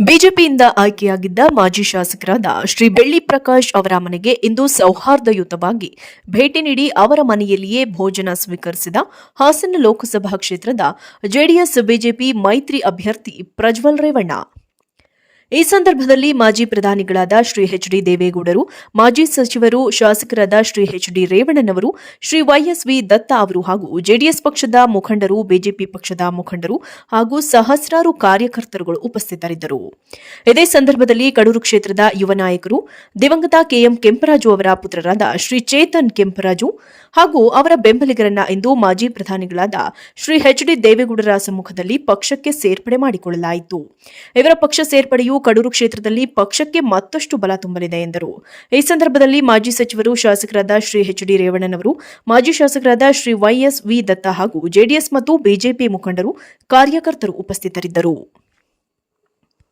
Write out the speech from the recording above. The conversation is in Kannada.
ಬಿಜೆಪಿಯಿಂದ ಆಯ್ಕೆಯಾಗಿದ್ದ ಮಾಜಿ ಶಾಸಕರಾದ ಶ್ರೀ ಬೆಳ್ಳಿ ಪ್ರಕಾಶ್ ಅವರ ಮನೆಗೆ ಇಂದು ಸೌಹಾರ್ದಯುತವಾಗಿ ಭೇಟಿ ನೀಡಿ ಅವರ ಮನೆಯಲ್ಲಿಯೇ ಭೋಜನ ಸ್ವೀಕರಿಸಿದ ಹಾಸನ ಲೋಕಸಭಾ ಕ್ಷೇತ್ರದ ಜೆಡಿಎಸ್ ಬಿಜೆಪಿ ಮೈತ್ರಿ ಅಭ್ಯರ್ಥಿ ಪ್ರಜ್ವಲ್ ರೇವಣ್ಣ. ಈ ಸಂದರ್ಭದಲ್ಲಿ ಮಾಜಿ ಪ್ರಧಾನಿಗಳಾದ ಶ್ರೀ ಎಚ್.ಡಿ. ದೇವೇಗೌಡರು, ಮಾಜಿ ಸಚಿವರು, ಶಾಸಕರಾದ ಶ್ರೀ ಎಚ್.ಡಿ. ರೇವಣ್ಣನವರು, ಶ್ರೀ ವೈ.ಎಸ್.ವಿ. ದತ್ತ ಅವರು ಹಾಗೂ ಜೆಡಿಎಸ್ ಪಕ್ಷದ ಮುಖಂಡರು, ಬಿಜೆಪಿ ಪಕ್ಷದ ಮುಖಂಡರು ಹಾಗೂ ಸಹಸ್ರಾರು ಕಾರ್ಯಕರ್ತರುಗಳು ಉಪಸ್ಥಿತರಿದ್ದರು. ಇದೇ ಸಂದರ್ಭದಲ್ಲಿ ಕಡೂರು ಕ್ಷೇತ್ರದ ಯುವ ನಾಯಕರು, ದಿವಂಗತ ಕೆಎಂ ಕೆಂಪರಾಜು ಅವರ ಪುತ್ರರಾದ ಶ್ರೀ ಚೇತನ್ ಕೆಂಪರಾಜು ಹಾಗೂ ಅವರ ಬೆಂಬಲಿಗರನ್ನ ಇಂದು ಮಾಜಿ ಪ್ರಧಾನಿಗಳಾದ ಶ್ರೀ ಎಚ್.ಡಿ. ದೇವೇಗೌಡರ ಸಮ್ಮುಖದಲ್ಲಿ ಪಕ್ಷಕ್ಕೆ ಸೇರ್ಪಡೆ ಮಾಡಿಕೊಳ್ಳಲಾಯಿತು. ಇವರ ಪಕ್ಷ ಸೇರ್ಪಡೆಯು ಕಡೂರು ಕ್ಷೇತ್ರದಲ್ಲಿ ಪಕ್ಷಕ್ಕೆ ಮತ್ತಷ್ಟು ಬಲ ತುಂಬಲಿದೆ ಎಂದರು. ಈ ಸಂದರ್ಭದಲ್ಲಿ ಮಾಜಿ ಸಚಿವರು, ಶಾಸಕರಾದ ಶ್ರೀ ಎಚ್.ಡಿ. ರೇವಣ್ಣನವರು, ಮಾಜಿ ಶಾಸಕರಾದ ಶ್ರೀ ವೈ.ಎಸ್.ವಿ. ದತ್ತ ಹಾಗೂ ಜೆಡಿಎಸ್ ಮತ್ತು ಬಿಜೆಪಿ ಮುಖಂಡರು, ಕಾರ್ಯಕರ್ತರು ಉಪಸ್ಥಿತರಿದ್ದರು.